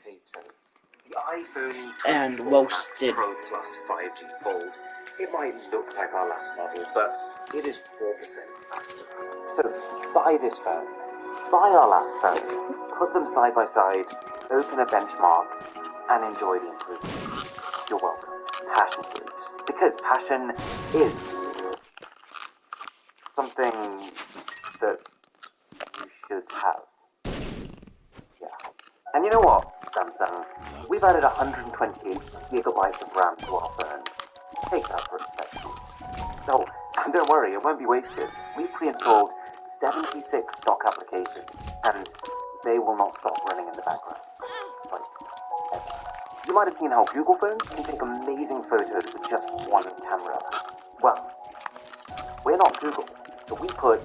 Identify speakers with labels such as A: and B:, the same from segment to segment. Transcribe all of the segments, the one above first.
A: The iPhone
B: and
A: 24 Max
B: roasted.
A: Pro Plus 5G Fold. It might look like our last model, but it is 4% faster. So buy this phone, buy our last phone, put them side by side, open a benchmark, and enjoy the improvements. You're welcome. Passion fruit. Because passion is something that you should have. Yeah. And you know what, Samsung? We've added 128 gigabytes of RAM to our phone. Take that for inspection. Oh, and don't worry, it won't be wasted. We pre-installed 76 stock applications, and they will not stop running in the background. Like, ever. You might have seen how Google phones can take amazing photos with just one camera. Well, we're not Google, so we put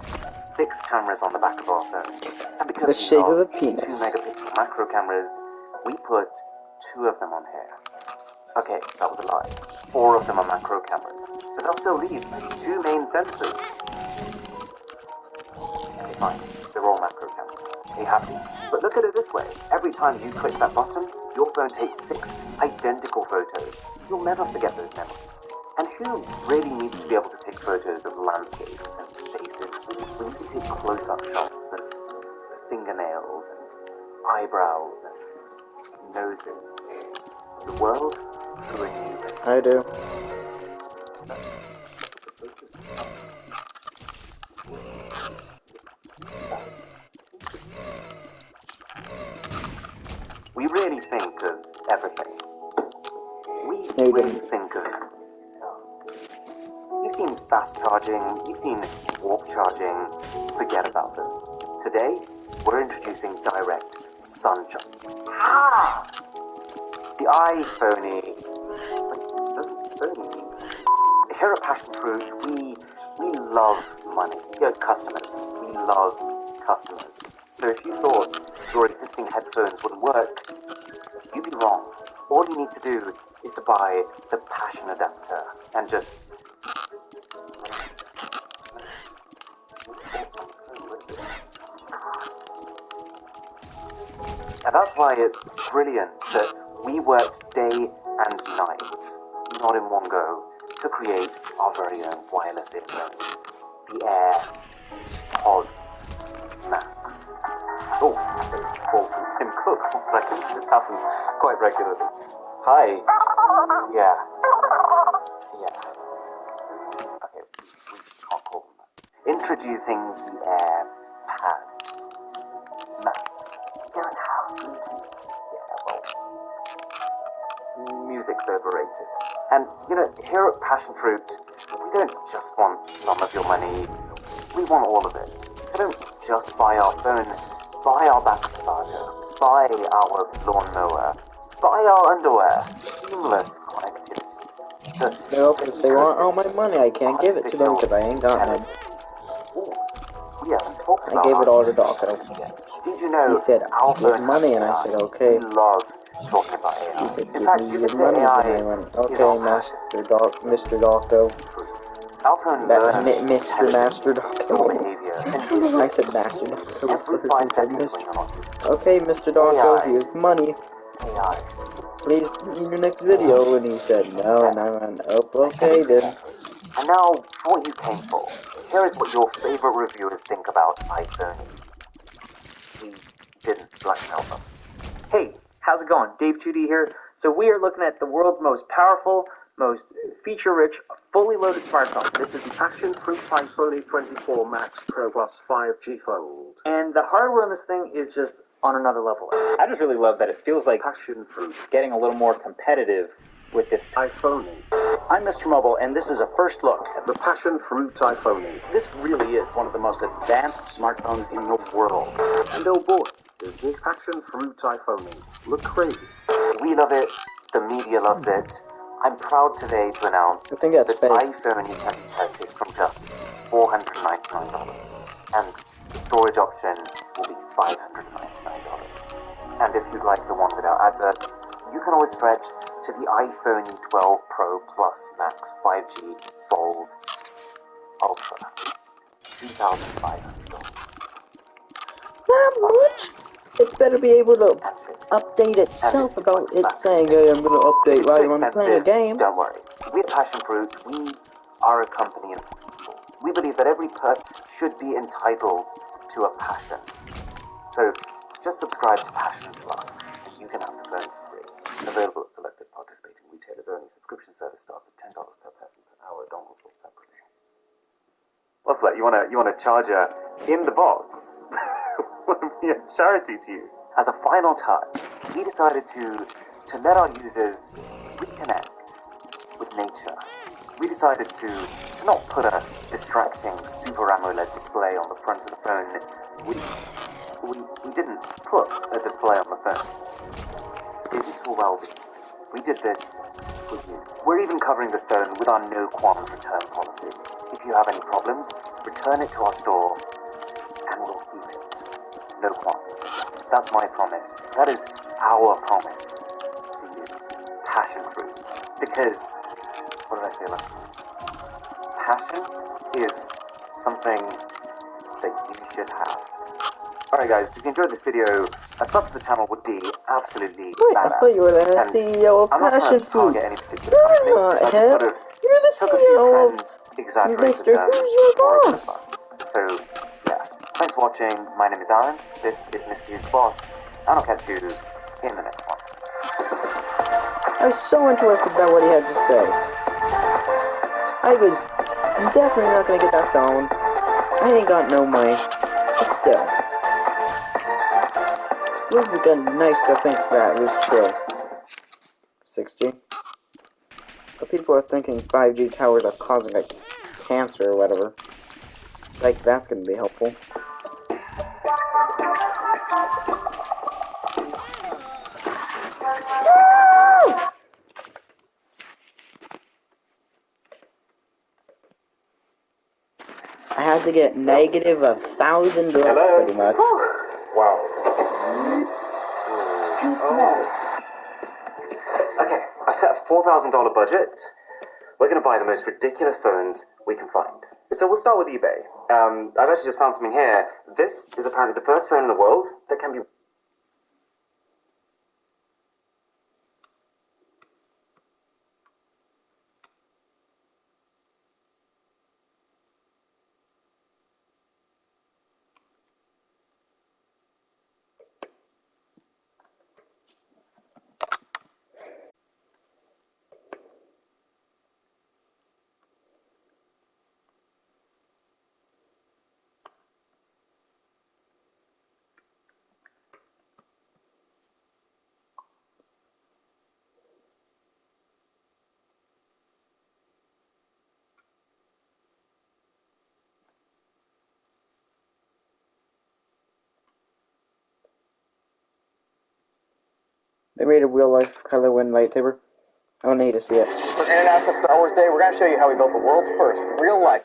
A: 6 cameras on the back of our phone. And because
B: The shape of a penis.
A: 2 megapixel macro cameras, we put 2 of them on here. Okay, that was a lie. 4 of them are macro cameras, but they'll still leave 2 main sensors. Okay, fine. They're all macro cameras. Are you happy? But look at it this way. Every time you click that button, your phone takes 6 identical photos. You'll never forget those memories. And who really needs to be able to take photos of landscapes and faces when you can take close-up shots of fingernails and eyebrows and noses? The world through a new perspective.
B: I do.
A: We really think of everything. We
B: No, you
A: really
B: didn't.
A: think of... You've seen fast charging, you've seen warp charging, forget about them. Today, we're introducing direct sun charging. Ah! The iPhone. Wait, doesn't phony mean something? Here at Passion Fruit, we love money. Customers. We love customers. So if you thought your existing headphones wouldn't work, you'd be wrong. All you need to do is to buy the Passion adapter and just... And that's why it's brilliant that we worked day and night, not in one go, to create our very own wireless earphones. The Air Pods Max. Oh, a call from Tim Cook. 1 second, this happens quite regularly. Hi. Yeah. Okay, we can't call them that. Introducing the Air Pads Max. They're an how? Music's overrated. And, here at Passion Fruit, we don't just want some of your money, we want all of it. So don't just buy our phone, buy our back massager, buy our lawnmower, buy our underwear, seamless connectivity.
B: No, if they want all my money, I can't give it to them because I ain't got none.
A: We haven't talked
B: I
A: about
B: gave it all to Doctor.
A: Did you know
B: He said,
A: our
B: give
A: phone
B: money,
A: has
B: and I
A: AI?
B: said, okay.
A: We love talking about AI.
B: He said,
A: In
B: give
A: fact,
B: me
A: you
B: your
A: could say
B: money,
A: AI
B: and I went,
A: is
B: okay,
A: our
B: Mr. Doctor.
A: Our phone learns
B: Mr. Master
A: your
B: Doctor.
A: behavior.
B: I said Master Doctor
A: Every
B: first,
A: 5
B: he said
A: seconds when
B: Mr.
A: you're not using it.
B: Okay, Mr. Doctor,
A: AI.
B: here's the money.
A: AI.
B: Please in your next video, and he said no, and I went, oh, okay then.
A: And now, for what you came for, here is what your favorite reviewers think about iPhone. We didn't blackmail them.
C: Hey, how's it going? Dave 2D here. So we are looking at the world's most powerful, most feature-rich, fully loaded smartphone. This is the
D: Passion Fruit iPhone 24 Max Pro Plus 5G Fold.
C: And the hardware on this thing is just on another level. I just really love that it feels like
D: Passion Fruit
C: getting a little more competitive with this
D: iPhone.
E: I'm Mr. Mobile, and this is a first look at
D: The Passion Fruit iPhone.
E: This really is one of the most advanced smartphones in the world.
D: And oh boy, does this Passion Fruit iPhone look crazy.
A: We love it. The media loves it. I'm proud today to announce
B: I think that's
A: that
B: fake.
A: iPhone can be purchased from just $499. And the storage option will be $599. And if you'd like the one without adverts, you can always stretch to the iPhone 12 Pro Plus Max 5G Fold Ultra. $2,500.
B: Not much. it better be able to
A: That's it.
B: update itself
A: And if you
B: about
A: want
B: it
A: back,
B: saying, hey, I'm gonna
A: if
B: update
A: it's
B: while
A: too
B: I'm playing a
A: expensive,
B: game.
A: don't worry. We're Passion Fruit. We are a company of people. We believe that every person should be entitled to a passion. So just subscribe to Passion Plus, and you can have the phone for free. Available at selected participating retailers only. Subscription service starts at $10 per person per hour. Dongles sold separately. What's that? You want a charger in the box? Want to be a charity to you? As a final touch, we decided to let our users reconnect with nature. We decided to not put a distracting Super AMOLED display on the front of the phone. We didn't put a display on the phone. Digital well-being. We did this for you. We're even covering this phone with our no qualms return policy. If you have any problems, return it to our store and we'll keep it. No qualms. That's my promise. That is our promise to you. Passion fruit. Because, what did I say last time? Passion is something that you should have. Alright guys, if you enjoyed this video, a sub to the channel would be absolutely
B: Wait,
A: badass.
B: I thought you were the
A: And
B: CEO of
A: I'm not trying
B: Passion
A: to
B: Fruit.
A: target any particular company. I just sort of
B: You're the
A: took a few
B: CEO of
A: trends, exaggerated
B: Mr.
A: them
B: Who's Your
A: for a bit of
B: Boss?
A: fun. So, yeah. Thanks for watching. My name is Aaron. This is Mr. Who's the Boss. And I'll catch you in the next one.
B: I was so interested about what he had to say. I was definitely not gonna get that phone. I ain't got no money. But still. It would be good, nice to think that was true. 6G. But people are thinking 5G towers are causing like cancer or whatever. Like that's gonna be helpful. I had to get negative 1,000 looks pretty much.
A: Wow. Okay, I set a $4,000 budget. We're going to buy the most ridiculous phones we can find. So we'll start with eBay. I've actually just found something here. This is apparently the first phone in the world that can be...
B: They made a real-life Kylo Ren lightsaber. I don't need to see it.
E: For International Star Wars Day, we're going to show you how we built the world's first real-life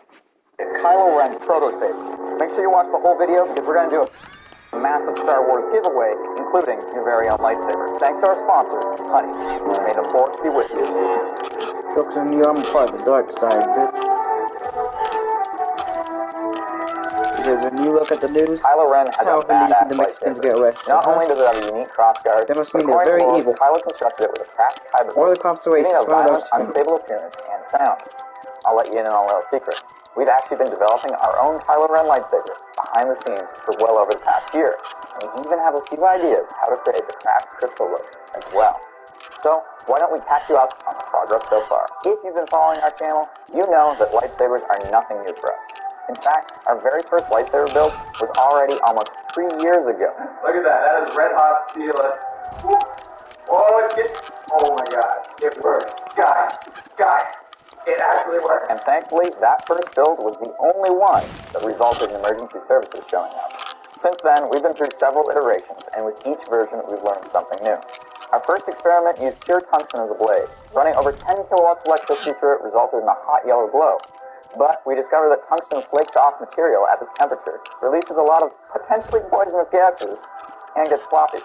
E: Kylo Ren proto-saber. Make sure you watch the whole video because we're going to do a massive Star Wars giveaway, including your very own lightsaber. Thanks to our sponsor, Honey. May the Force be with you.
B: Jokes on you, I'm part of the dark side, bitch. Because when you look at the news,
E: Kylo Ren has
B: how
E: a
B: often do you see
E: badass
B: the Mexicans
E: lightsaber.
B: get arrested?
E: Not only does it have a unique crossguard,
B: That must
E: but
B: mean they're
E: according to
B: very
E: lore,
B: evil.
E: Kylo constructed it with a cracked kyber
B: Or the
E: belt,
B: cops are
E: giving it
B: racist,
E: a
B: one of
E: violent,
B: those two.
E: unstable appearance and sound. I'll let you in on a little secret. We've actually been developing our own Kylo Ren lightsaber behind the scenes for well over the past year. And we even have a few ideas how to create the cracked crystal look as well. So, why don't we catch you up on the progress so far? If you've been following our channel, you know that lightsabers are nothing new for us. In fact, our very first lightsaber build was already almost 3 years ago.
F: Look at that. That is red hot steel. That's... Oh my god. It works. Guys. It actually works.
E: And thankfully, that first build was the only one that resulted in emergency services showing up. Since then, we've been through several iterations, and with each version, we've learned something new. Our first experiment used pure tungsten as a blade. Running over 10 kilowatts of electricity through it resulted in a hot yellow glow. But we discovered that tungsten flakes off material at this temperature, releases a lot of potentially poisonous gases, and gets floppy.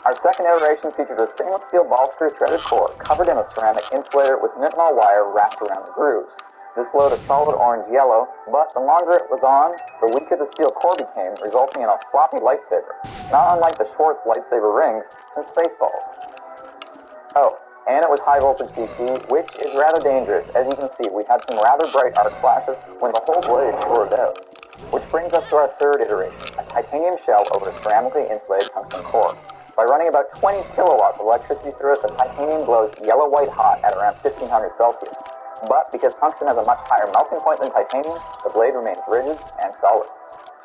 E: Our second iteration featured a stainless steel ball screw threaded core covered in a ceramic insulator with nitinol wire wrapped around the grooves. This glowed a solid orange-yellow, but the longer it was on, the weaker the steel core became, resulting in a floppy lightsaber, not unlike the Schwartz lightsaber rings from Spaceballs. Oh, and it was high-voltage DC, which is rather dangerous. As you can see, we had some rather bright arc flashes when the whole blade shorted out. Which brings us to our third iteration, a titanium shell over a ceramically insulated tungsten core. By running about 20 kilowatts of electricity through it, the titanium glows yellow-white hot at around 1500 Celsius. But because tungsten has a much higher melting point than titanium, the blade remains rigid and solid.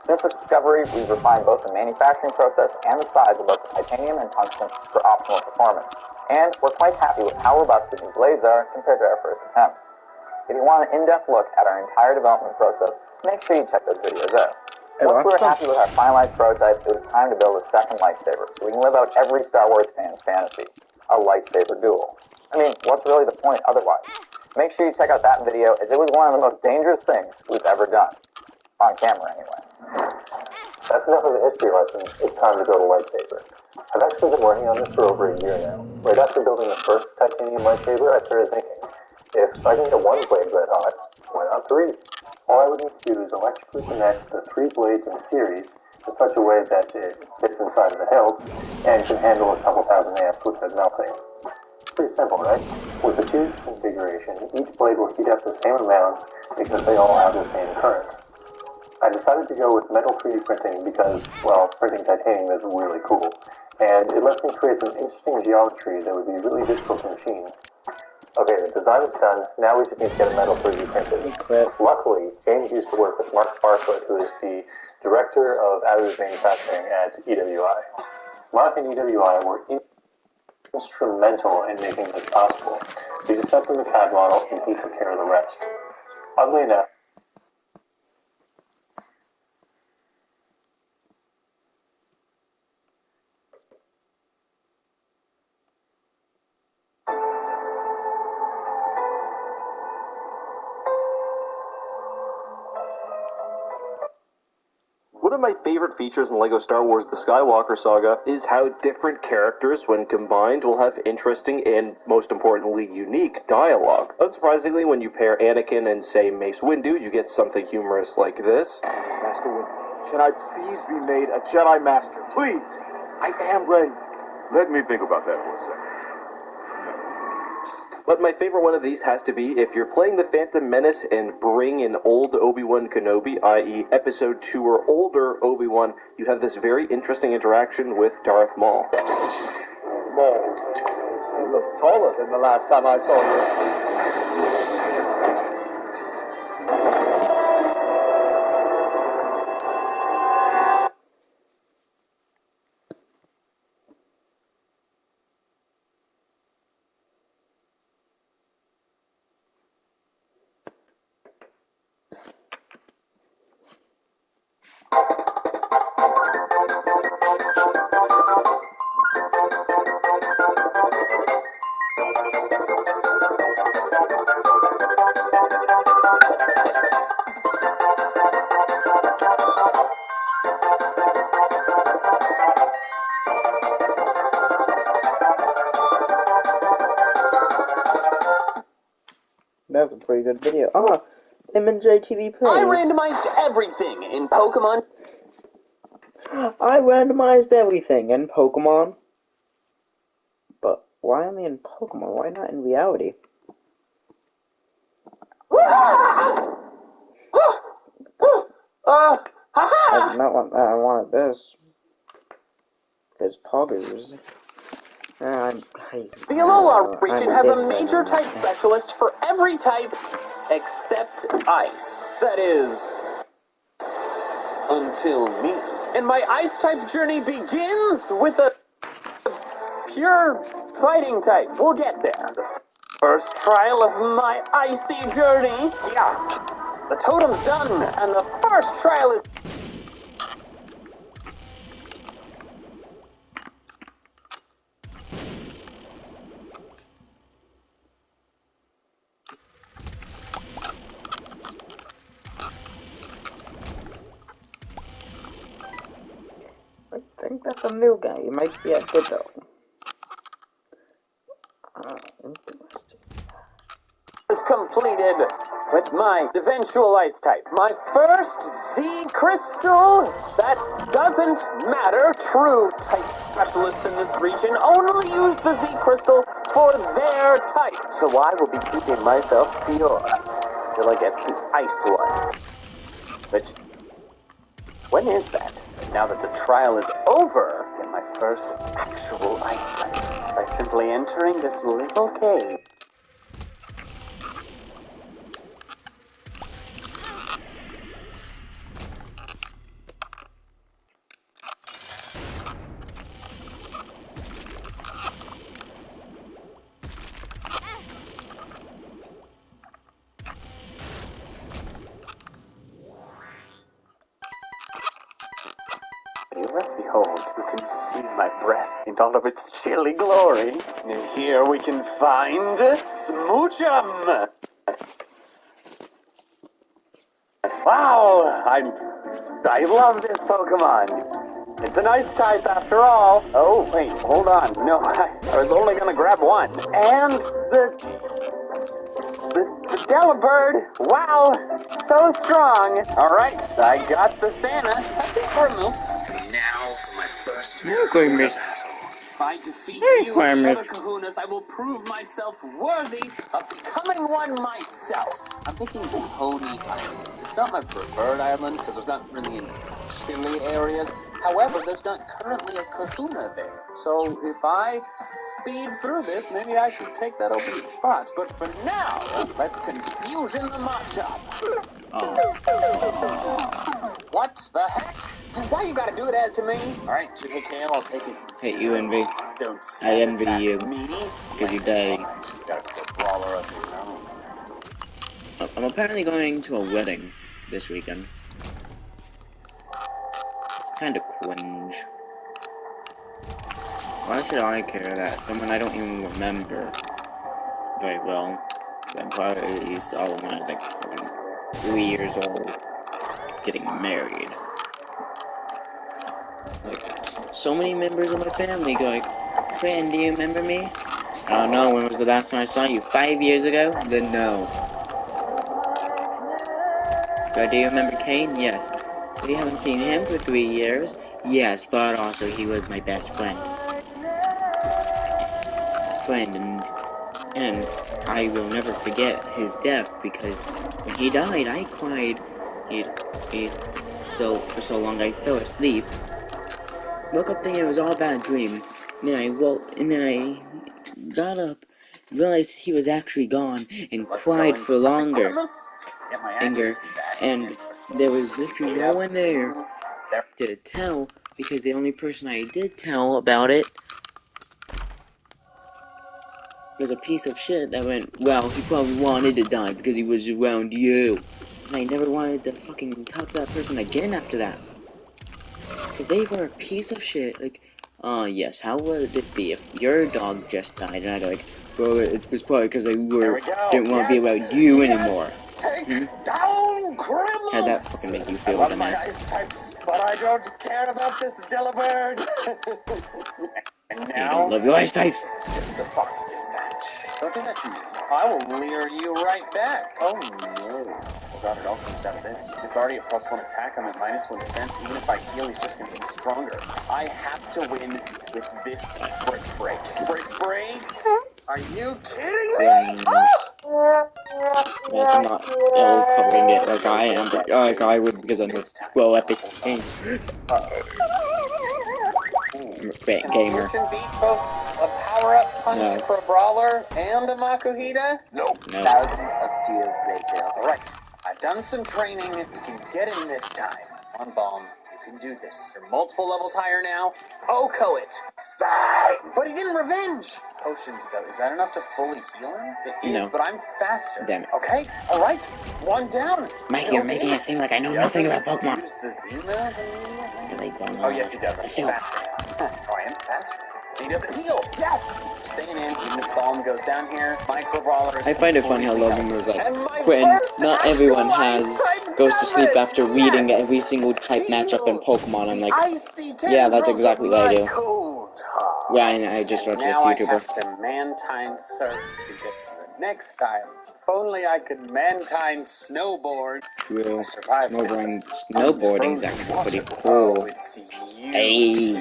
E: Since this discovery, we've refined both the manufacturing process and the size of both the titanium and tungsten for optimal performance. And we're quite happy with how robust the new blades are compared to our first attempts. If you want an in-depth look at our entire development process, make sure you check those videos out. Once we were happy with our finalized prototype, it was time to build a second lightsaber, so we can live out every Star Wars fan's fantasy, a lightsaber duel. I mean, what's really the point otherwise? Make sure you check out that video, as it was one of the most dangerous things we've ever done. On camera, anyway.
D: That's enough of a history lesson. It's time to build a lightsaber. I've actually been working on this for over a year now. Right after building the first titanium lightsaber, I started thinking, if I can get one blade red hot, why not three? All I would need to do is electrically connect the three blades in series in such a way that it fits inside of the hilt and can handle a couple thousand amps without melting. Pretty simple, right? With the series configuration, each blade will heat up the same amount because they all have the same current. I decided to go with metal 3D printing because, well, printing titanium is really cool, and it lets me create some interesting geometry that would be really difficult to machine. Okay, the design is done, now we just need to get a metal 3D printed. Luckily, James used to work with Mark Bartlett, who is the director of additive manufacturing at EWI. Mark and EWI were instrumental in making this possible. We just sent them the CAD model and he took care of the rest. Oddly enough,
G: one of my favorite features in LEGO Star Wars The Skywalker Saga is how different characters, when combined, will have interesting and, most importantly, unique dialogue. Unsurprisingly, when you pair Anakin and, say, Mace Windu, you get something humorous like this.
H: Master Windu, can I please be made a Jedi Master? Please! I am ready.
I: Let me think about that for a second.
G: But my favorite one of these has to be if you're playing The Phantom Menace and bring in old Obi-Wan Kenobi, i.e. Episode 2 or older Obi-Wan, you have this very interesting interaction with Darth Maul.
H: Maul, you look taller than the last time I saw you.
B: That's a pretty good video. Ah, Tim and JTV Plays.
J: I randomized everything in Pokemon.
B: I randomized everything in Pokemon. But why only in Pokemon? Why not in reality? I did not want that. I wanted this. Because poggers.
J: The Alola region has a major type specialist for every type except ice. That is, until me. And my ice type journey begins with a pure fighting type. We'll get there. The first trial of my icy journey. Yeah. The totem's done, and the first trial is...
B: I think that's a new guy. He might be a good though. Interesting.
J: is completed. But my eventual ice type, my first Z crystal, that doesn't matter. True type specialists in this region only use the Z crystal for their type. So I will be keeping myself pure till I get the ice one. Which, when is that? Now that the trial is over, I get my first actual ice type by simply entering this little cave. Behold, you can see my breath in all of its chilly glory. And here we can find Smoochum! Wow, I love this Pokemon. It's a nice type after all. Oh, wait, hold on. No, I was only gonna grab one. And the Delibird. Wow, so strong. All right, I got the Santa. Happy Christmas. Now for my first
B: Christmas.
J: If I defeat
B: Hey,
J: you and the
B: Christmas.
J: other kahunas, I will prove myself worthy of becoming one myself. I'm thinking Pony Island. It's not my preferred island because there's not really any chilly areas. However, there's not currently a kahuna there. So if I speed through this, maybe I should take that open spot. But for now, let's confusion the Machop. What the heck? Why you gotta do that to me? Alright, JKL, I'll take it.
B: Hate you, Envy.
J: Don't
B: I envy
J: attack
B: you.
J: me.
B: Because you die.
J: Gotta be a brawler of his own.
B: I'm apparently going to a wedding this weekend. Kinda cringe. Why should I care that someone I don't even remember very well? I probably saw him when I was like fucking 3 years old. He's getting married. Like, so many members of my family go like, "Friend, do you remember me?" I don't know, when was the last time I saw you? 5 years ago? Then no. But do you remember Kane? Yes. But you haven't seen him for 3 years? Yes, but also he was my best friend. And I will never forget his death because when he died, I cried. For so long I fell asleep. Woke up thinking it was all a bad dream. And then I got up, realized he was actually gone, and cried for longer. And there was literally no one there to tell, because the only person I did tell about it was a piece of shit that went, well, he probably wanted to die because he was around you. And I never wanted to fucking talk to that person again after that. Because they were a piece of shit. Like, yes, how would it be if your dog just died? And I'd be like, well, it was probably because they didn't want to be around you anymore.
J: Down, criminals!
B: How'd that fucking make you feel,
J: I love my
B: dumbass?
J: ice types, but I don't care about this Delibird. And
B: You
J: now,
B: don't love your ice types.
J: it's just a boxing match. Don't do that to me. I will leer you right back. Oh no. Oh god, it all comes down to this. It's already a +1 attack, I'm at -1 defense. Even if I heal, he's just gonna get stronger. I have to win with this break. Break. Are you kidding me?
B: I'm not covering it like I am, but like I would because I'm a well epic game. Great gamer.
J: Can beat both a power-up punch
B: No.
J: for a brawler and a Makuhita?
B: No.
J: Thousands of tears later. Alright, I've done some training. You can get in this time. On Bomb, you can do this. You're multiple levels higher now. Oko it. But he didn't revenge. Potions, though. Is that enough to fully heal him? It is,
B: No.
J: but I'm faster.
B: Damn it.
J: Okay, alright. One down.
B: Mike, you're making it seem like I know nothing about Pokemon.
J: Use the Z move immediately?
B: Because I don't know.
J: Oh, yes, he does. I'm
B: Still.
J: faster. Oh, I am faster. And he doesn't heal. Yes! Staying in, even if Bomb goes down here. Micro Brawlers.
B: I find it funny how Logan was like, Quinn, not everyone goes to sleep after reading every single type matchup in Pokemon. I'm like, yeah, that's exactly what I do. Yeah, and I just watched this
J: Now I
B: YouTuber.
J: have to man-time surf to get to the next style only I could mantine snowboard.
B: True.
J: I survived
B: Snowboarding is actually pretty cool.
J: Oh, it's you.
B: Hey,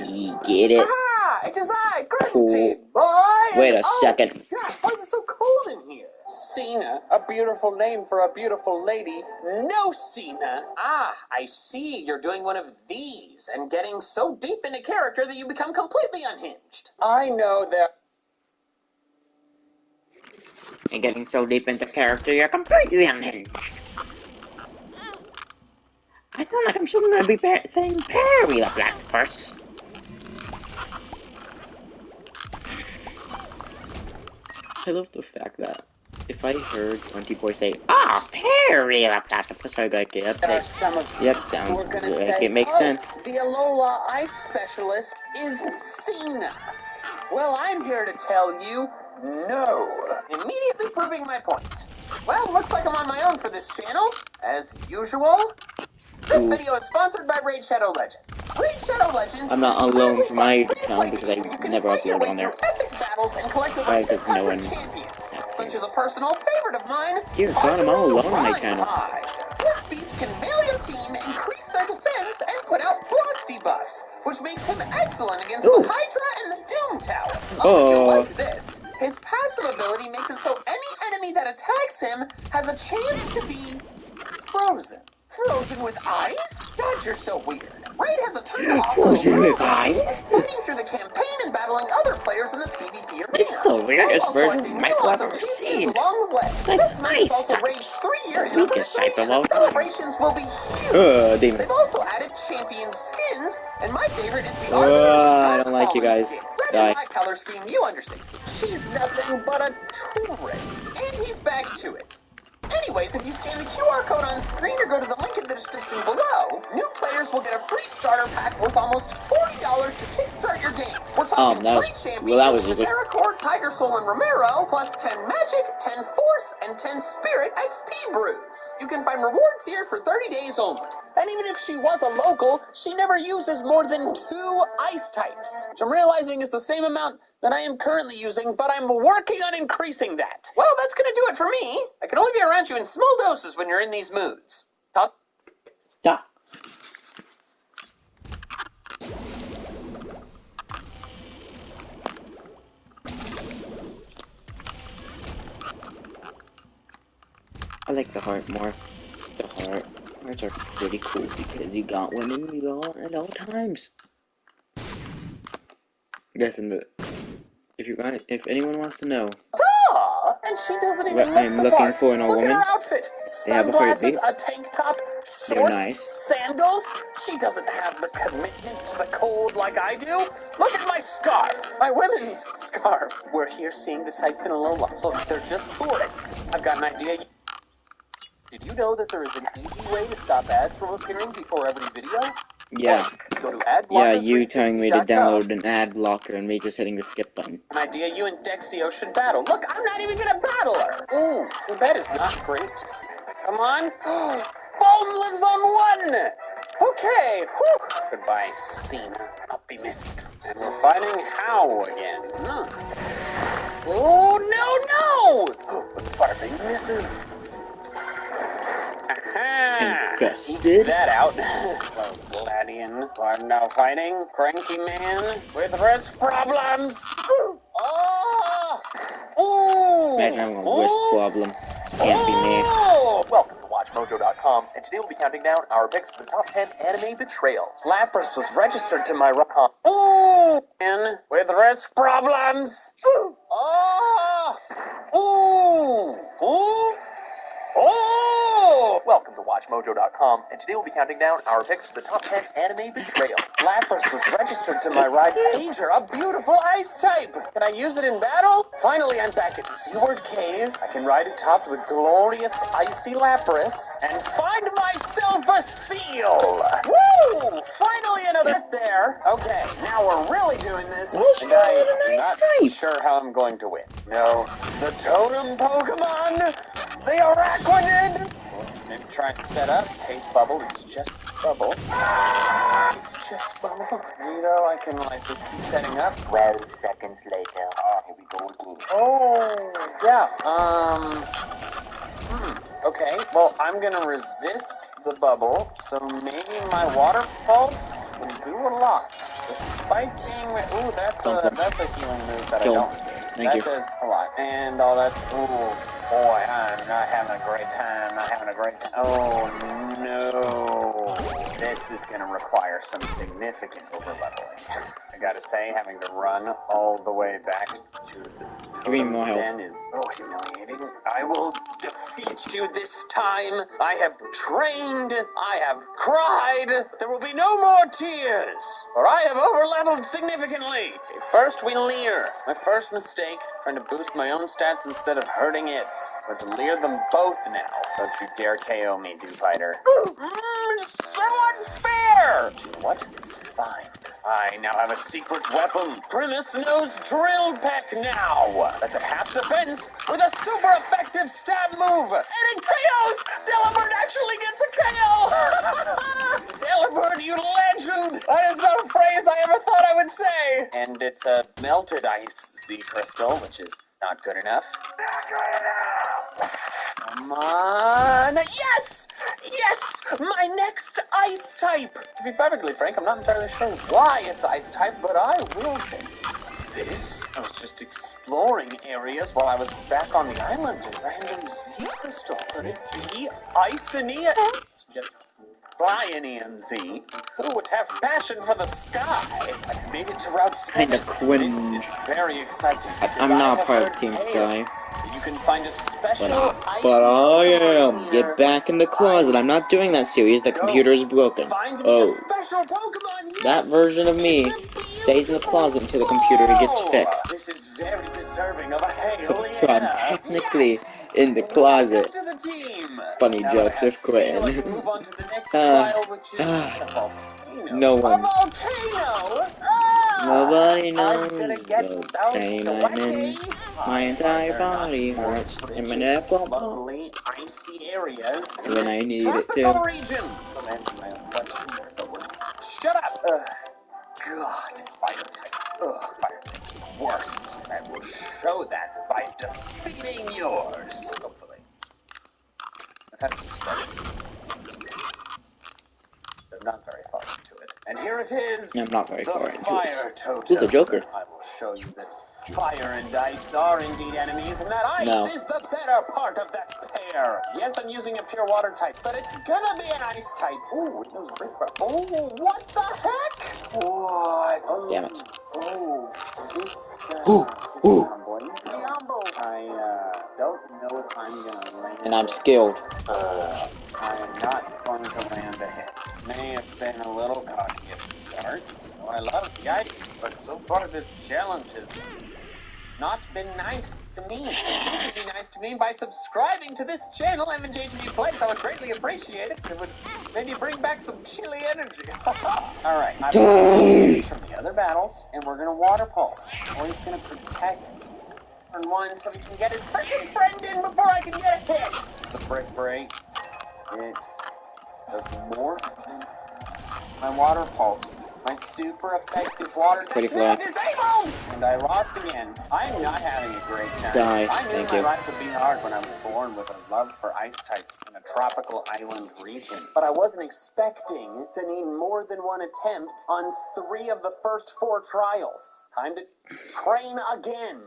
B: get it?
J: Ah, it is I,
B: Cool.
J: Grunty, boy.
B: Wait a second.
J: Gosh, why is it so cold in here? Cena, a beautiful name for a beautiful lady. No, Cena. Ah, I see. You're doing one of these and getting so deep into character that you become completely unhinged. I know that.
B: And getting so deep into character, you're completely unhinged. I sound like I'm soon gonna be saying Perry the Platypus. I love the fact that if I heard 20 boys say, Perry the Platypus, I'd like, yep, sounds like it makes sense.
J: The Alola Ice Specialist is Cena. Well, I'm here to tell you, no. Immediately proving my point. Well, looks like I'm on my own for this channel, as usual. This video is sponsored by Raid Shadow Legends. Raid Shadow Legends.
B: I'm not alone for my account because I never upload on there.
J: Epic battles and collect over 600 champions, such as a personal favorite of mine.
B: Dear God, I'm all alone on my channel.
J: This beast can veil your team, increase their defense, and put out block debuffs, which makes him excellent against the Hydra and the Doom Tower. You'll like this. His passive ability makes it so any enemy that attacks him has a chance to be frozen. Frozen with ice? God, you're so weird. Raid has a ton of
B: Frozen with ice?
J: fighting through the campaign and battling other players in the PvP arena.
B: This is the weirdest version of Michael I've ever seen.
J: Along the way.
B: That's ice types. The weakest type of all time.
J: Celebrations will be huge.
B: Demon.
J: They've also added champion skins, and my favorite is the
B: I don't like you guys.
J: Die. My color scheme, you understand. She's nothing but a tourist, and he's back to it. Anyways, if you scan the QR code on screen or go to the link in the description below, new players will get a free starter pack worth almost $40 to kickstart your game. We're talking free champions, Terracord, Tiger Soul, and Romero, plus 10 Magic, 10 Force, and 10 Spirit XP Brews. You can find rewards here for 30 days only. And even if she was a local, she never uses more than 2 ice types, which I'm realizing is the same amount that I am currently using, but I'm working on increasing that. Well, that's gonna do it for me. I can only be around you in small doses when you're in these moods.
B: I like the heart more. The heart. Hearts are pretty cool because you got one and you got one at all times. If anyone wants to know
J: and she doesn't even
B: what I'm looking for in a woman,
J: her outfit.
B: They have a heartbeat.
J: A tank top,
B: They're
J: shorts,
B: nice.
J: sandals. She doesn't have the commitment to the cold like I do. Look at my scarf, my women's scarf. We're here seeing the sights in Alola. Look, they're just tourists. I've got an idea. Did you know that there is an easy way to stop ads from appearing before every video?
B: Yeah.
J: Go to adblocker360.com.
B: Yeah, you telling me to download an ad blocker and me just hitting the skip button.
J: An idea you and Dexio should battle. Look, I'm not even gonna battle her. Ooh, that is not great. Come on. Bolton lives on 1. Okay. Whew. Goodbye, Cena. I'll be missed. And we're fighting How again. Oh, no! But the fire thing misses.
B: Infested?
J: Eat that out. Hello, Gladian. I'm now fighting Cranky Man with wrist problems. Oh! Ooh!
B: Imagine having a wrist problem. Can't be me.
G: Welcome to WatchMojo.com, and today we'll be counting down our picks for the top 10 anime betrayals.
J: Lapras was registered to my rock. Ooh! Man with wrist problems. Oh! Ooh! Ooh! Oh!
G: Welcome to WatchMojo.com, and today we'll be counting down our picks for the top 10 anime betrayals.
J: Lapras was registered to my ride pager, a beautiful ice type. Can I use it in battle? Finally, I'm back at Seaward Cave. I can ride atop the glorious icy Lapras and find myself a seal. Woo! Finally another there. Okay, now we're really doing this. And I'm not sure how I'm going to win. No, the totem Pokemon, they are Aquanid. So let's maybe try and set up. Hey, Bubble, it's just Bubble. It's just Bubble. You know, I can like just keep setting up.
K: 12 seconds later.
J: Here we go again. Oh, yeah. Okay, well, I'm gonna resist the bubble, so maybe my water pulse will do a lot. Despite being... Ooh, that's a healing move that I don't resist.
B: Thank you.
J: That does a lot. And all that's... Ooh, boy, I'm not having a great time. Not having a great time. Oh, no. This is gonna require some significant over-leveling. I gotta say, having to run all the way back to the
B: Give me more
J: totem's
B: health.
J: den is humiliating. I will defeat you this time. I have trained. I have cried. There will be no more tears, for I have over-leveled significantly. First, we leer. My first mistake, trying to boost my own stats instead of hurting its. But to leer them both now. Don't you dare KO me, Dew Fighter. So unfair! Do you know what? It's fine. I now have a secret weapon. Grimace knows Drill Peck now. That's a half defense with a super effective stab move. And it KOs! Delibird actually gets a KO! Delibird, you legend! That is not a phrase I ever thought I would say. And it's a melted ice Z crystal, which is not good enough. Come on! Yes! Yes! My next ice type! To be perfectly frank, I'm not entirely sure why it's ice type, but I will take it. What's this? I was just exploring areas while I was back on the island. A random Z crystal. Could it be Icenia? It's just Bionium Z. Who would have passion for the sky? I've made it to Route 7.
B: Kinda cringe.
J: This is very exciting.
B: I'm not
J: have
B: part of
J: heard
B: Team
J: tales
B: Sky.
J: that you can find a special
B: But I am.
J: Pokemon
B: Get back in the closet. I'm not doing that series. The computer is broken.
J: Find me
B: Oh.
J: a special Pokemon. Yes!
B: That version of me stays in the closet until the computer gets fixed.
J: This is very deserving of a hail.
B: So I'm technically in the closet.
J: To the team.
B: Funny
J: Now
B: jokes,
J: that I have
B: just quitting.
J: skill, I can move on to the next trial, which is a volcano.
B: No one.
J: A volcano!
B: Nobody
J: I'm
B: knows
J: gonna get
B: the
J: so
B: pain I'm in.
J: sweaty.
B: My entire body hurts, and my neck won't pop.
J: Lovely, icy areas in
B: When I
J: this
B: need it
J: tropical
B: to.
J: region. Don't answer my own question there, but shut up. God, fire types. Fire types are the worst. I will show that by defeating yours. Hopefully. I've had some struggles. I'm not very far into it. And here it is.
B: I'm not very far into
J: fire
B: it.
J: totem.
B: Ooh, the Joker.
J: I will show you that fire and ice are indeed enemies, and that ice is the better part of that pair. Yes, I'm using a pure water type, but it's gonna be an ice type. Ooh, those brick. Oh, what the heck? What? Oh,
B: Damn it.
J: Oh, this is humbling. I don't know if I'm gonna land.
B: And I'm skilled.
J: I am not going to land a hit. May have been a little cocky at the start. Oh, I love the ice, but so far this challenge has not been nice to me. You can be nice to me by subscribing to this channel, MJTV Plays. I would greatly appreciate it. It would maybe bring back some chilly energy. Alright, I've got from the other battles, and we're gonna water pulse. Or he's gonna protect turn one so he can get his freaking friend in before I can get a hit. The brick break. It does more than my water pulse. My super effective water
B: Pretty
J: technique
B: flat.
J: disabled! And I lost again. I'm not having a great time.
B: Die.
J: I knew
B: Thank
J: my
B: you.
J: life would be hard when I was born with a love for ice types in a tropical island region. But I wasn't expecting to need more than one attempt on 3 of the first 4 trials. Time to train again.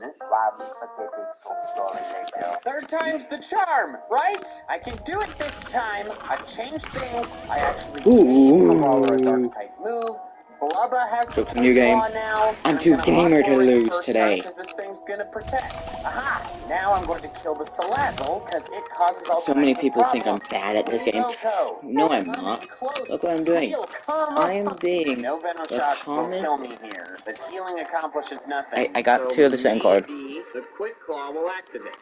J: Third time's the charm, right? I can do it this time. I've changed things. I actually gave Brawler a dark type move. Blubba has the
B: new game.
J: now.
B: I'm too gamer to lose today.
J: Because this thing's gonna protect. Aha! Now I'm going to kill the Salazzle because it causes all
B: So many
J: kinds of
B: people think I'm
J: problems.
B: bad at this game. No, I'm not. Look what I'm doing. I am being
J: No
B: the
J: Venoshock will
B: calmest.
J: kill me here. The healing accomplishes nothing.
B: I got 2 of the same card.
J: Maybe the Quick Claw will activate.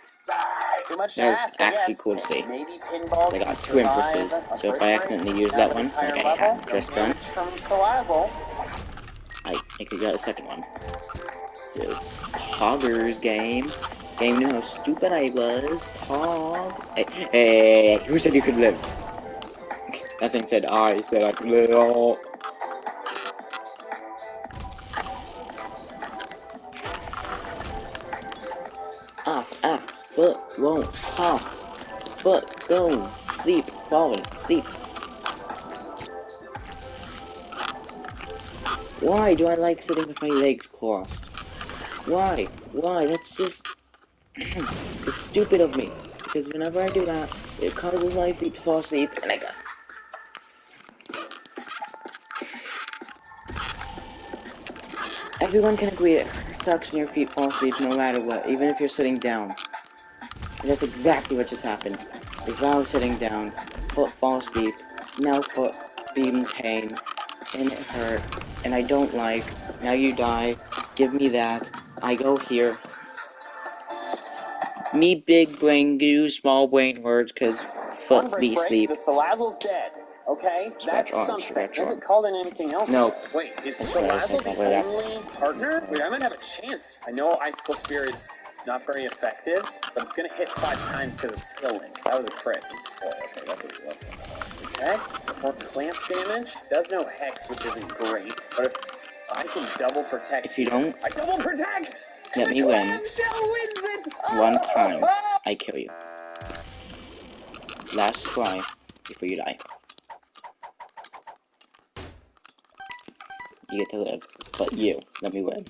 J: Too much to
B: That was
J: ask, I
B: actually
J: guess.
B: cool to see.
J: Maybe Pinball
B: I got
J: can
B: 2 Empresses,
J: survive a
B: so if I
J: break
B: accidentally use
J: now
B: that
J: an
B: one,
J: entire
B: like I
J: level,
B: had just
J: no
B: done,
J: damage from Salazzle.
B: I could get a second one. So, Hoggers game. Game knew how stupid I was. Hog. Hey, who said you could live? That thing said I said I could live. Oh. Foot won't pop. Foot, go. Sleep. Falling. Sleep. Why do I like sitting with my legs crossed? Why? Why? That's just... it's stupid of me. Because whenever I do that, it causes my feet to fall asleep, and I got... Everyone can agree it sucks when your feet fall asleep no matter what, even if you're sitting down. And that's exactly what just happened. Is while I was sitting down, foot fall asleep, now foot be in pain, and it hurt, and I don't like, now you die, give me that, I go here. Me big brain do small brain words, cause foot be sleep.
J: The Salazzle's dead. Okay,
B: Scratch
J: that's
B: arm,
J: something.
B: scratch
J: Is
B: arm.
J: it called in anything else?
B: No.
J: Wait, is
B: That's what I was
J: Salazzle
B: thinking,
J: the
B: wait,
J: only partner? Wait, I might have a chance. I know Icicle Spear is not very effective, but it's gonna hit 5 times because of skilling. That was a crit. Oh, okay, that was less than that. Protect, or clamp damage. Does no hex, which isn't great, but if I can double protect
B: If you don't,
J: I double protect!
B: let
J: And
B: me
J: the
B: win.
J: clamshell wins it!
B: One time, I kill you. Last try, before you die. You get to live, but you, let me win.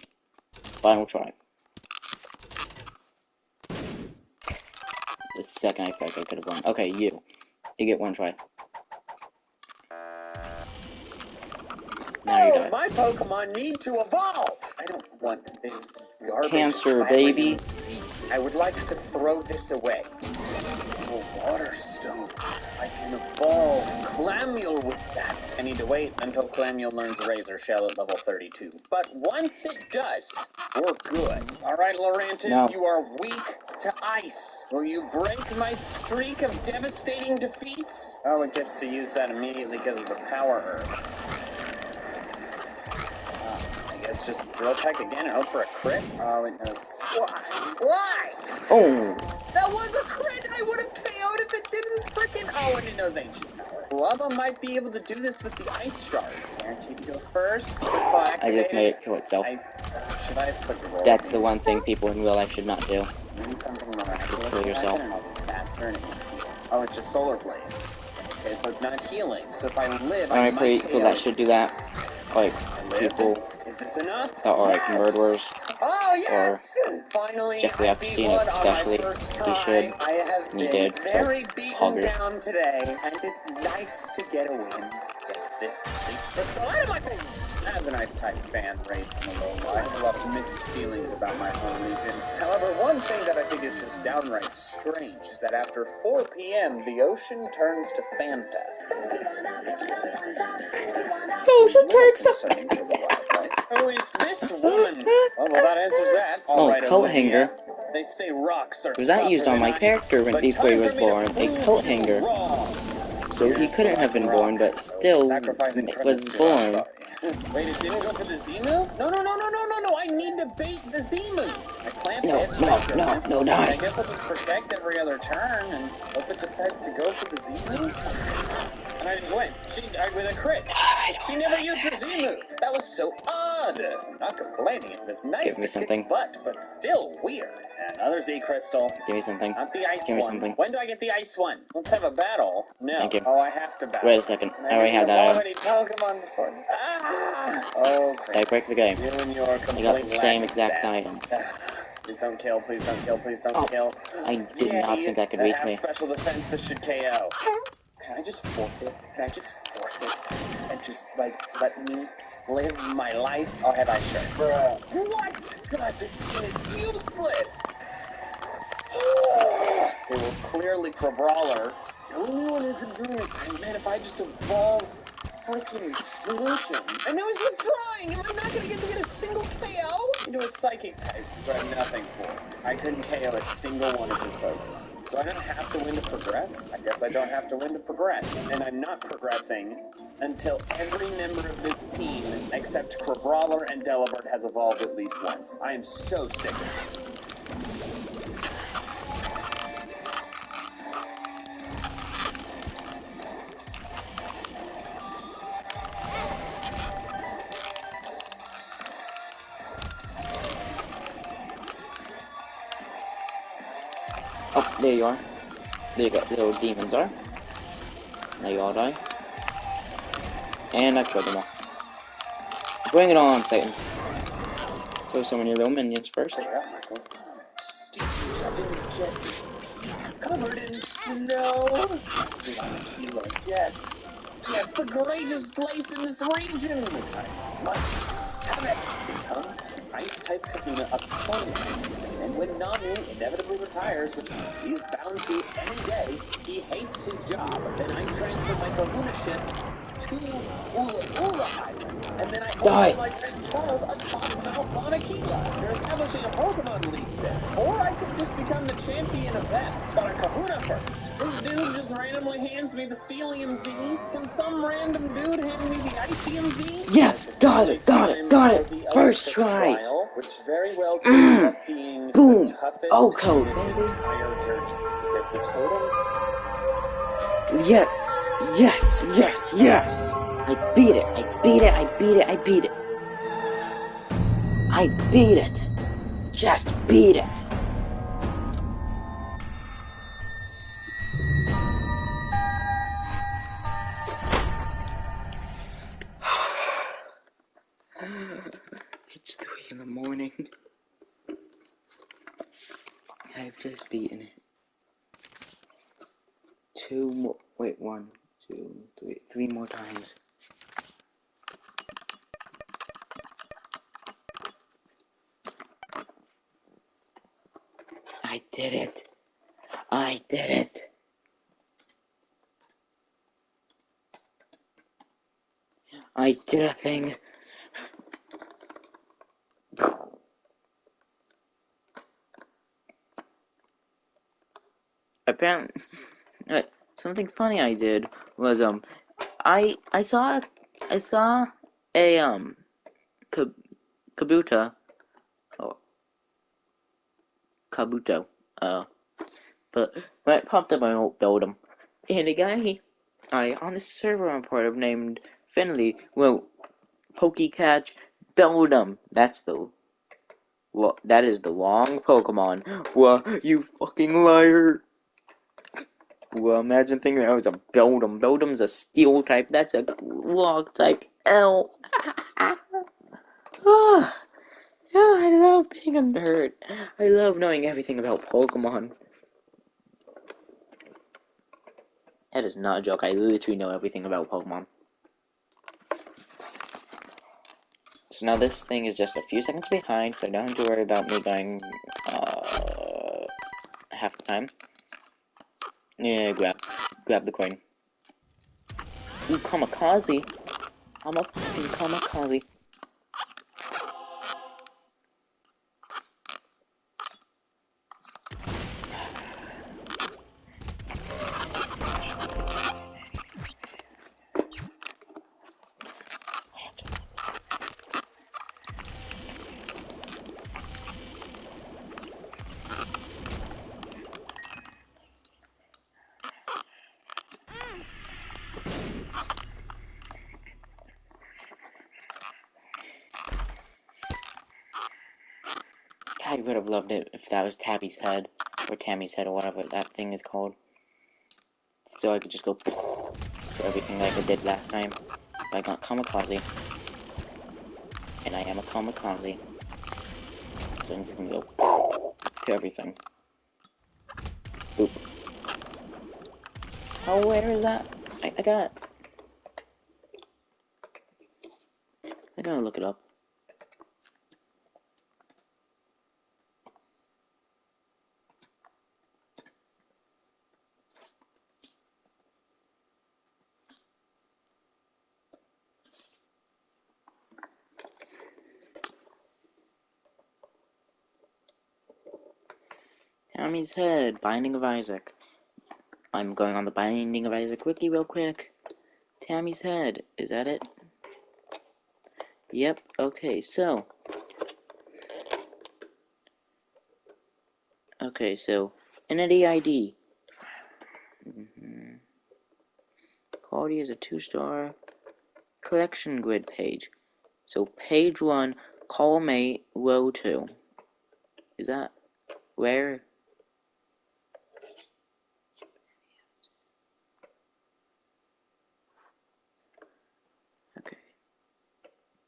B: Final try. The second I felt I could have won. Okay, you get one try. Now you die.
J: My Pokemon need to evolve! I don't want this garbage.
B: Cancer, baby.
J: I would like to throw this away. A water stone. I can evolve Clamule with that. I need to wait until Clamule learns Razor Shell at level 32. But once it does, we're good. Alright, Lorantis,
B: No.
J: you are weak to ice. Will you break my streak of devastating defeats? Oh, it gets to use that immediately because of the power herb. I guess just drill peck again and hope for a crit. Oh, it knows. Why?
B: Oh!
J: That was a crit! I would have KO'd if it didn't frickin'. Oh, and it knows ancient power. Lava might be able to do this with the ice shard. Guaranteed to go first.
B: I just made it kill itself.
J: Should I have put the roll?
B: That's the one thing people in real life should not do.
J: Maybe something miraculous.
B: Just kill yourself.
J: Faster and oh, it's just solar blades. Okay, so it's not healing. So if I live, I
B: Alright,
J: might
B: people that should do that. Like, people
J: Is this enough?
B: that are like murderers.
J: Oh, yes!
B: Or
J: Finally,
B: Jeffrey
J: I
B: Epstein
J: beat one
B: especially.
J: on my first
B: He
J: try.
B: should.
J: I have
B: And he
J: been
B: did.
J: very
B: So,
J: beaten
B: hoggers.
J: down today, and it's nice to get a win. Get this secret out of my face! As an Ice-type fan raised in the low, I have a lot of mixed feelings about my home region. However, one thing that I think is just downright strange is that after 4 p.m., the ocean turns to Fanta.
B: Ocean turns to
J: Concerning for the wildlife. Who is this woman? Oh, well, that answers that. All
B: Oh,
J: right,
B: coat
J: Olivia.
B: hanger.
J: They say rocks are
B: Was that
J: tougher
B: used on
J: than
B: my
J: ice,
B: character when
J: but
B: before he
J: time
B: was
J: for me to
B: born? A
J: prove
B: coat
J: you
B: hanger.
J: wrong.
B: So he
J: Here's
B: couldn't
J: what I
B: have been
J: can
B: born,
J: rock.
B: but
J: So
B: still
J: sacrificing
B: was
J: credits to- I'm
B: born.
J: sorry. Wait, it didn't go for the Z move? No, I need to bait the Z move. I plant
B: No,
J: it.
B: no, die.
J: I guess I'll just protect every other turn and hope it decides to go for the Z move. And I just went. With a crit. She never used her Z move. That was so odd. I'm not complaining. It was nice
B: Give me
J: to
B: something.
J: kick butt, but still weird. Another Z crystal.
B: Give me something.
J: Not the ice
B: Give me
J: one.
B: something.
J: When do I get the ice one? Let's have a battle. No.
B: Thank you.
J: Oh, I have to battle.
B: Wait a second. I already had
J: Maybe
B: that
J: I've
B: item.
J: already Pokemon before. Ah! Oh,
B: Did I break the game?
J: You and your
B: I
J: complete
B: got the same
J: lack of
B: exact
J: stats.
B: item.
J: Please don't kill, please don't kill, please don't
B: Oh,
J: kill.
B: I did not think that could reach me.
J: Special defense that should KO. Can I just forfeit? Can I just forfeit? And just, like, let me live my life? Oh, have I sure? Bruh. What? God, this team is useless! They were clearly for Brawler. I really wanted to do it. Man, if I just evolved freaking solution. And now he's withdrawing! Am I not gonna get to get a single KO? Into a psychic type, which I have nothing for. I couldn't KO a single one of his Pokemon. Do I not have to win to progress? I guess I don't have to win to progress. And I'm not progressing until every member of this team, except Crabrawler and Delibird, has evolved at least once. I am so sick of this.
B: Oh, there you are. There you go, little demons are. Now you all die. And I've killed them all. Bring it on, Satan. Throw some of your little minions first.
J: Just covered in snow. Kilo, yes. Yes, the greatest place in this region. I must have it. Become Ice-type Kahuna a clone. And when Namu inevitably retires, which he's bound to any day, he hates his job. Then I transfer my Kahuna ship to Ula Ula Island, and then I host my friend Charles atop Mount Mauna Kea. They're establishing a Pokemon League there. Or I could just become the champion of that. But a Kahuna first. This dude just randomly hands me the Steelium Z. Can some random dude hand me the Icium Z?
B: Yes! Got it! First try!
J: Trial, which very well could end up being
B: Boom!
J: the toughest
B: O-code,
J: in this
B: baby!
J: entire journey. Because the totem...
B: Yes! Yes! Yes! Yes! I beat it! I beat it! I beat it! I beat it! I beat it! Just beat it! It's 3 in the morning. I've just beaten it. 2 more. Wait, 1, 2, 3. 3 more times. I did it. I did it. I did a thing. Apparently, something funny I did was I saw a Kabuto, oh, Kabuto, but when it popped up, I won't build him. And a guy on this server I'm part of named Finley, well, Pokecatch, build him. That is the wrong Pokemon. Well, you fucking liar. Well, imagine thinking that was a Beldum. Beldum's a steel type. That's a rock type. L. Oh, I love being a nerd. I love knowing everything about Pokemon. That is not a joke. I literally know everything about Pokemon. So now this thing is just a few seconds behind, so I don't have to worry about me going half the time. Yeah, grab the coin. Ooh, kamikaze. I'm a fucking kamikaze. I would have loved it if that was Tabby's head, or Tammy's head, or whatever that thing is called. So I could just go to everything like I did last time. I got kamikaze, and I am a kamikaze. So I'm just gonna go to everything. Boop. Oh, where is that? I gotta look it up. Tammy's head, Binding of Isaac. I'm going on the Binding of Isaac wiki real quick. Tammy's head, is that it? Yep, okay, so. Okay, so, Entity ID. Quality is a 2-star. Collection grid page. So, page 1, column 8, row 2. Is that where?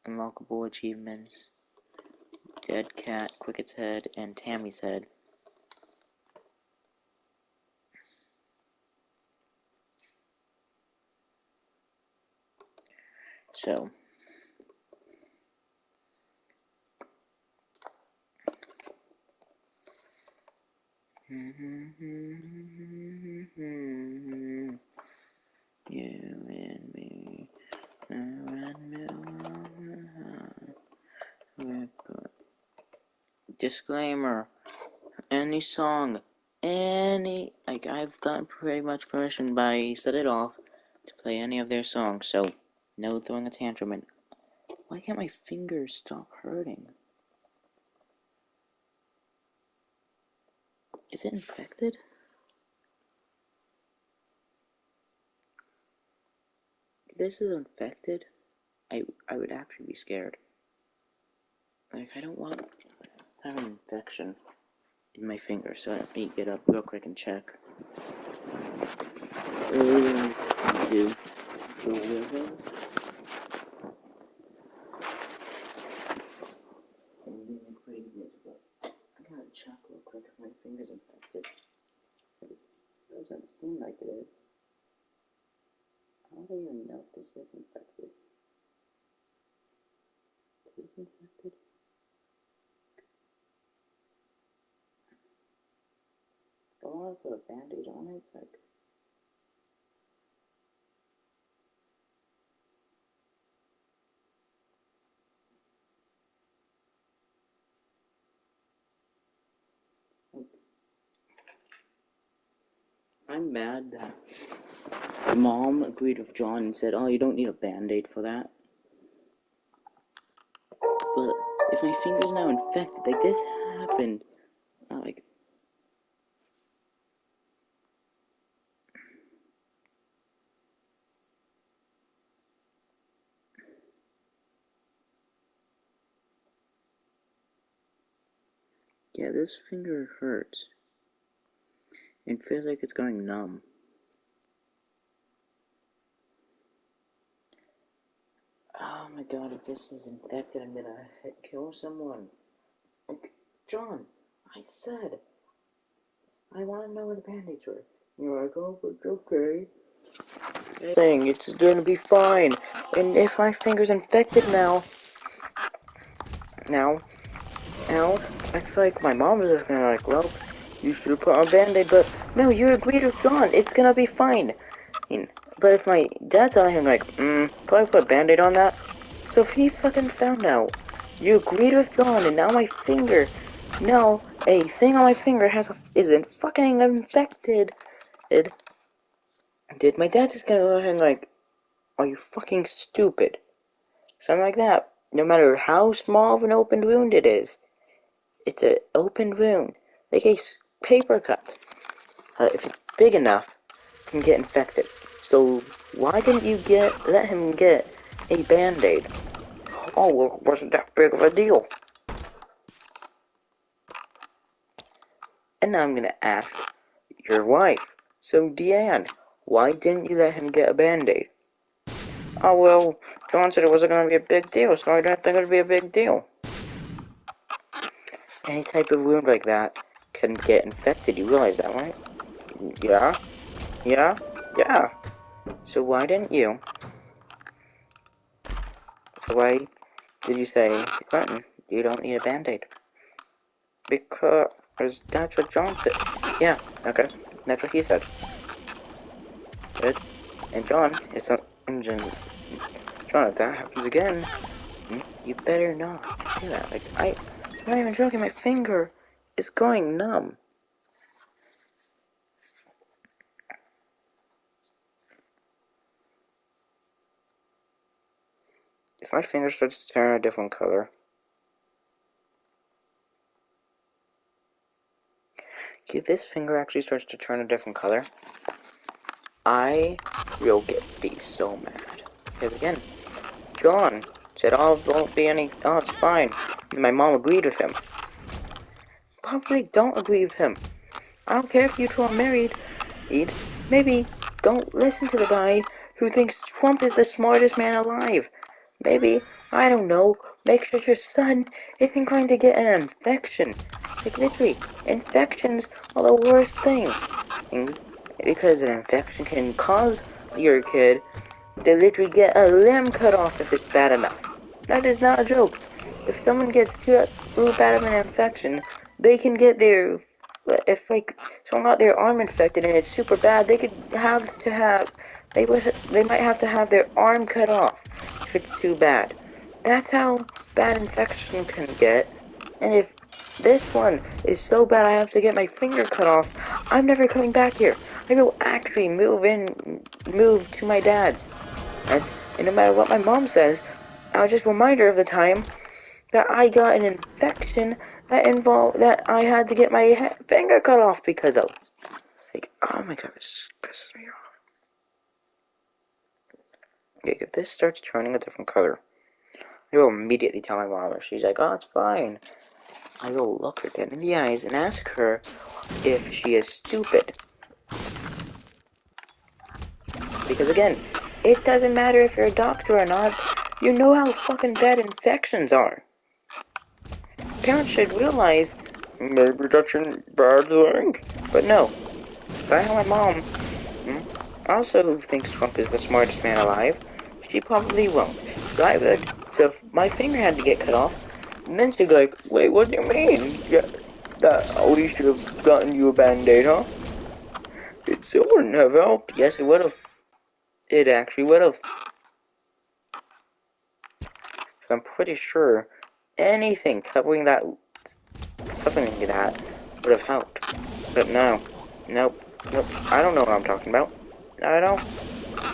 B: Unlockable achievements. Dead Cat, Cricket's head, and Tammy's head. So, you and me, disclaimer, any song, I've gotten pretty much permission by Set It Off to play any of their songs, so no throwing a tantrum. And why can't my fingers stop hurting? Is it infected? If this is infected, I would actually be scared. Like, I don't want to have an infection in my finger, so let me get up real quick and check. Do I gotta check real quick if my finger's infected. It doesn't seem like it is. How do you even know if this is infected? Is this infected? If I want to put a band-aid on it, it's like... I'm mad that Mom agreed with John and said, oh, you don't need a band-aid for that. But if my finger's now infected, like this happened, like... Yeah, this finger hurts. It feels like it's going numb. Oh my god, if this is infected, I'm gonna kill someone. Like, John, I said, I want to know where the band-aids were. You're like, oh, but it's okay. Saying it's gonna be fine. And if my finger's infected now, I feel like my mom was just gonna like, well, you should have put on a band-aid, but no, you agreed with John, it's gonna be fine. But if my dad's telling him like, probably put a band-aid on that. So if he fucking found out, you agreed with John, and now my finger, now a thing on my finger isn't fucking infected. Did my dad just go ahead and like, are you fucking stupid? Something like that. No matter how small of an open wound it is, it's an open wound, like a paper cut. If it's big enough, it can get infected. So why didn't you let him get a band-aid? Oh, well, it wasn't that big of a deal. And now I'm gonna ask your wife. So Deanne, why didn't you let him get a band-aid? Oh, well, John said it wasn't gonna be a big deal, so I didn't think it would be a big deal. Any type of wound like that can get infected, you realize that, right? Yeah? Yeah? Yeah. So why didn't you? So why did you say to Clinton, you don't need a band-aid? Because that's what John said. Yeah, okay. That's what he said. Good. And John, John, if that happens again, you better not do that. Like, I'm not even joking, my finger is going numb. If my finger starts to turn a different color, if this finger actually starts to turn a different color, I will be so mad. Because again, John said, oh, won't be any, oh, it's fine. And my mom agreed with him. Probably don't agree with him. I don't care if you two are married. Maybe don't listen to the guy who thinks Trump is the smartest man alive. maybe, I don't know, make sure your son isn't going to get an infection. Like, literally, infections are the worst things, because an infection can cause your kid to literally get a limb cut off if it's bad enough. That is not a joke. If someone gets too bad of an infection, they can get their, if like someone got their arm infected and it's super bad, they could have to have, they might have to have their arm cut off if it's too bad. That's how bad infection can get. And if this one is so bad I have to get my finger cut off, I'm never coming back here. I will actually move to my dad's. And no matter what my mom says, I'll just remind her of the time that I got an infection that I had to get my finger cut off because of. Like, oh my god, this pisses me off. Okay, if this starts turning a different color, I will immediately tell my mom. She's like, oh, it's fine. I will look her dead in the eyes and ask her if she is stupid. Because again, it doesn't matter if you're a doctor or not. You know how fucking bad infections are. Parents should realize maybe that's a bad thing. But no. I know my mom also thinks Trump is the smartest man alive. She probably won't. So if my finger had to get cut off, and then she'd be like, wait, what do you mean? Yeah, that Odie should have gotten you a band-aid, huh? It still wouldn't have helped. Yes, it would have. It actually would have. So I'm pretty sure anything covering that would have helped. But no. Nope. I don't know what I'm talking about. I don't.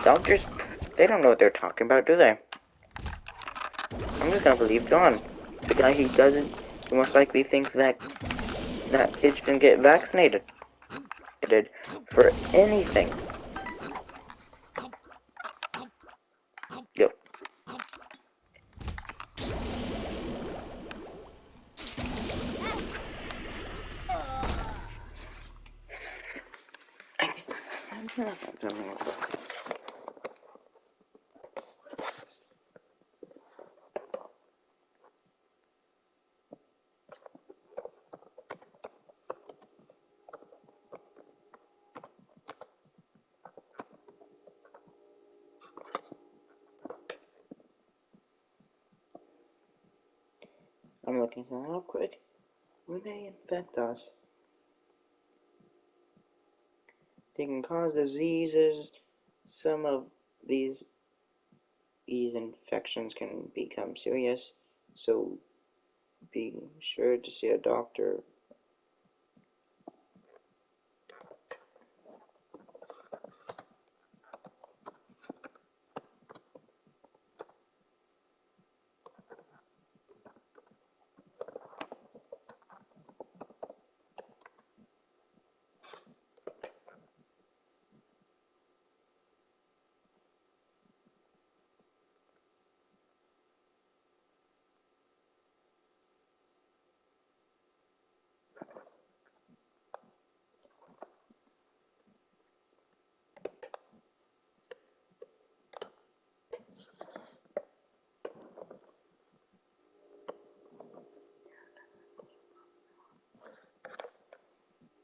B: Doctors, they don't know what they're talking about, do they? I'm just gonna believe John. The guy who most likely thinks that kids shouldn't get vaccinated. For anything. Yo. I'm looking something real quick. When they infect us, they can cause diseases. Some of these infections can become serious, so be sure to see a doctor.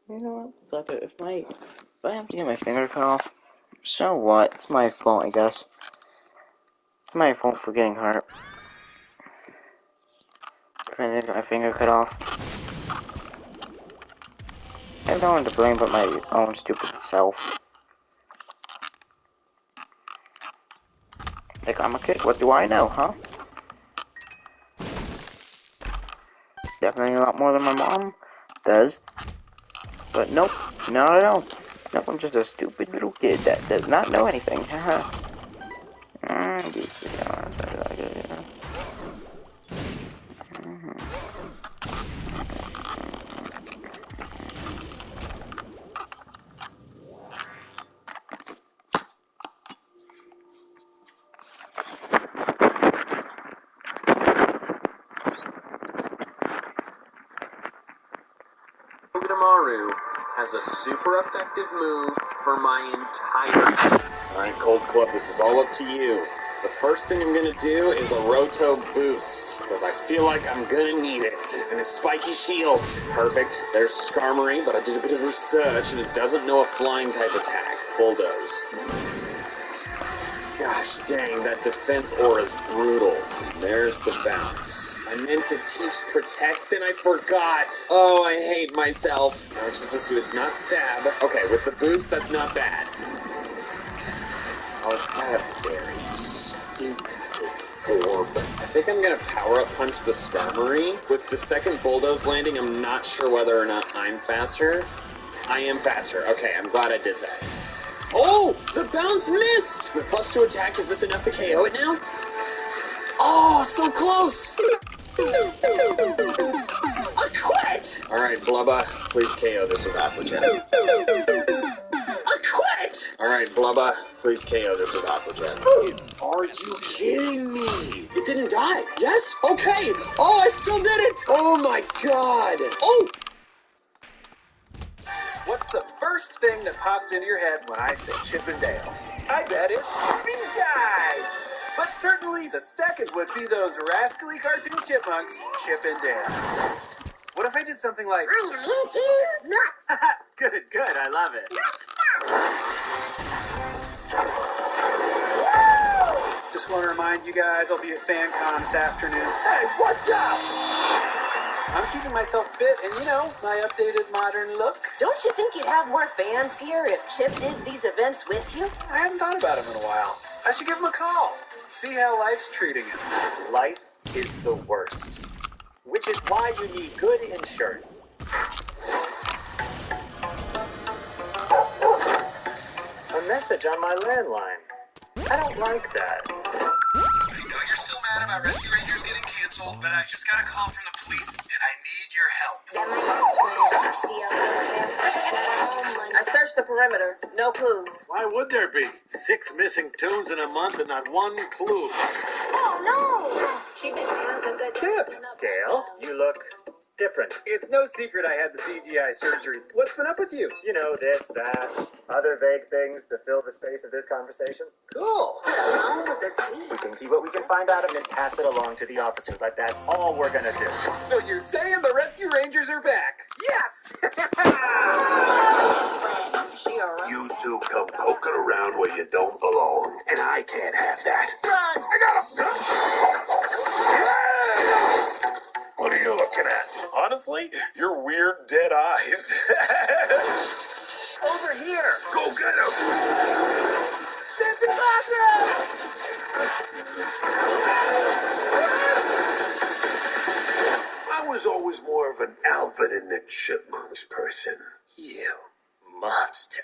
B: You know what? Fuck it. If I have to get my finger cut off, so what? It's my fault, I guess. It's my fault for getting hurt. If I did get my finger cut off, I have no one to blame but my own stupid self. Like, I'm a kid. What do I know, huh? Definitely a lot more than my mom does. But nope, no, I don't. Nope, I'm just a stupid little kid that does not know anything. Haha.
J: Maru has a super effective move for my entire team.
K: Alright, Cold Club, this is all up to you.
J: The first thing I'm gonna do is a Roto Boost, because I feel like I'm gonna need it. And it's Spiky Shields. Perfect. There's Skarmory, but I did a bit of research, and it doesn't know a flying type attack. Bulldoze. Gosh dang, that defense aura is brutal. There's the bounce. I meant to teach Protect, and I forgot. Oh, I hate myself. Now it's just to it's not Stab. Okay, with the boost, that's not bad. Oh, it's not a very stupid orb. I think I'm gonna power-up punch the Skarmory. With the second Bulldoze landing, I'm not sure whether or not I'm faster. I am faster. Okay, I'm glad I did that. Oh! The bounce missed! With +2 attack, is this enough to KO it now? Oh, so close! I quit! Alright, Blubba, please KO this with Aqua Jet. I quit! Alright, Blubba, please KO this with Aqua Jet. Are you kidding me? It didn't die. Yes? Okay! Oh, I still did it! Oh my god! Oh!
F: What's the first thing that pops into your head when I say Chip and Dale? I bet it's these guys! But certainly the second would be those rascally cartoon chipmunks, Chip and Dale. What if I did something like... Good, I love it. Just want to remind you guys I'll be at FanCon this afternoon. Hey, what's up? I'm keeping myself fit and, my updated modern look.
K: Don't you think you'd have more fans here if Chip did these events with you?
F: I hadn't thought about him in a while. I should give him a call. See how life's treating him.
L: Life is the worst. Which is why you need good insurance. A message on my landline. I don't like that.
F: I know you're still mad about Rescue Rangers getting canceled, but I just got a call from the police, and I need your help.
K: I searched the perimeter. No clues.
M: Why would there be? 6 missing tunes in a month and not one clue.
K: Oh, no!
L: Chip! Dale, you look different.
F: It's no secret I had the CGI surgery. What's been up with you?
L: You know, this, that, other vague things to fill the space of this conversation.
F: Cool.
L: We can see what we can find out and then pass it along to the officers. Like, that's all we're gonna do.
F: So you're saying the Rescue Rangers are back? Yes!
M: You two come poking around where you don't belong, and I can't have that. I got him! What are you looking at? Honestly, your weird dead eyes.
F: Over here!
M: Go get him!
F: This is awesome!
M: I was always more of an Alvin and the Chipmunks person. You monster.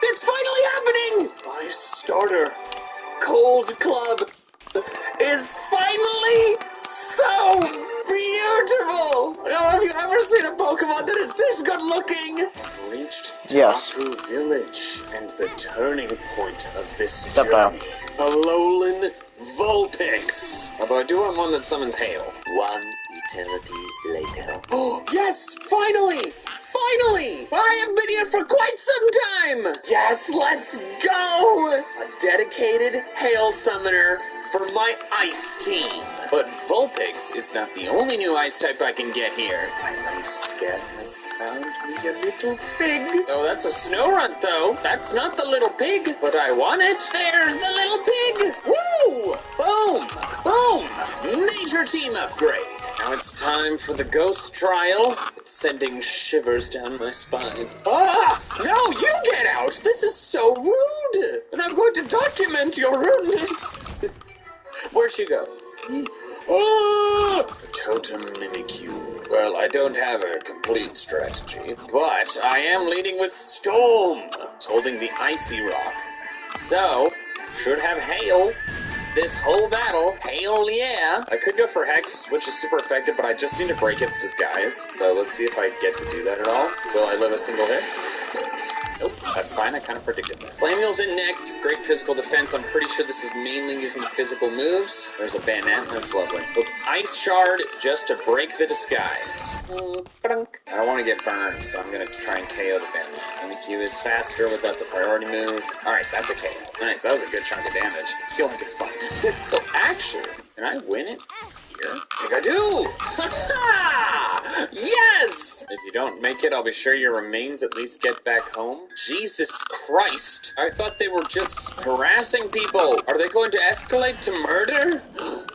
J: It's finally happening! My starter, Cold Club, is finally so beautiful! Oh, have you ever seen a Pokemon that is this good looking? I've reached
B: Yes.
J: Tapu Village and the turning point of this
B: Step down.
J: journey. Alolan Vulpix. Although I do want one that summons Hail.
L: One eternity later.
J: Oh, yes! Finally! Finally! I have been here for quite some time! Yes, let's go! A dedicated Hail Summoner for my Ice team. But Vulpix is not the only new Ice type I can get here. My Ice Scat has found me a little pig. Oh, that's a Snorunt, though. That's not the little pig, but I want it. There's the little pig! Woo! Boom! Boom! Major team upgrade. Now it's time for the ghost trial. It's sending shivers down my spine. Ah! No, you get out! This is so rude! And I'm going to document your rudeness. Where'd she go? Ah! Totem Mimikyu. Well, I don't have a complete strategy, but I am leading with Storm. It's holding the Icy Rock. So, should have Hail. This whole battle, Hail yeah! I could go for Hex, which is super effective, but I just need to break its disguise. So let's see if I get to do that at all. Will I live a single hit?
N: Nope, that's fine. I kind of predicted that. Flame Wheel's in next. Great physical defense. I'm pretty sure this is mainly using physical moves. There's a bayonet. That's lovely. Let's Ice Shard just to break the disguise. I don't want to get burned, so I'm going to try and KO the bayonet. MQ is faster without the priority move. Alright, that's a KO. Nice, that was a good chunk of damage. Skill Link is fun. Oh, actually, can I win it? Here? I think I do! Ha-ha! Yes! If you don't make it, I'll be sure your remains at least get back home. Jesus Christ! I thought they were just harassing people. Are they going to escalate to murder?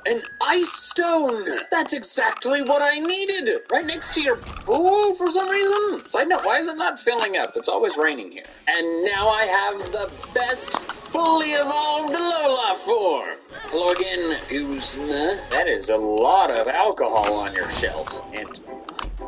N: An ice stone! That's exactly what I needed! Right next to your pool for some reason? Side note, why is it not filling up? It's always raining here. And now I have the best fully evolved Lola form! Hello again, Guzma. That is a lot of alcohol on your shelf. And,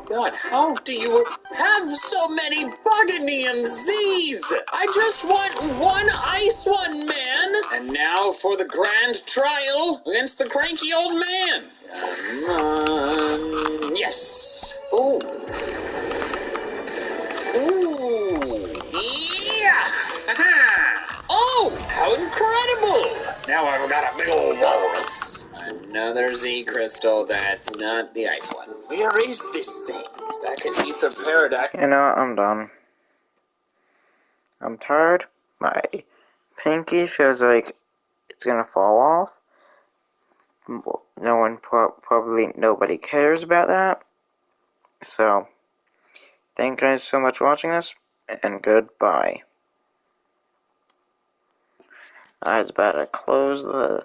N: God, how do you have so many Buganium Z's? I just want one ice one, man! And now for the grand trial against the cranky old man. Come on. Yes. Ooh. Ooh. Yeah! Aha! Oh, how incredible! Now I've got a big old walrus. Another Z crystal that's not the ice one. Where is this thing? Back in Ether Paradise.
B: You know, I'm done. I'm tired. My pinky feels like it's gonna fall off. No one, probably nobody cares about that. So, thank you guys so much for watching this, and goodbye. I was about to close the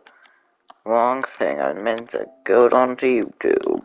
B: wrong thing. I meant to go onto YouTube.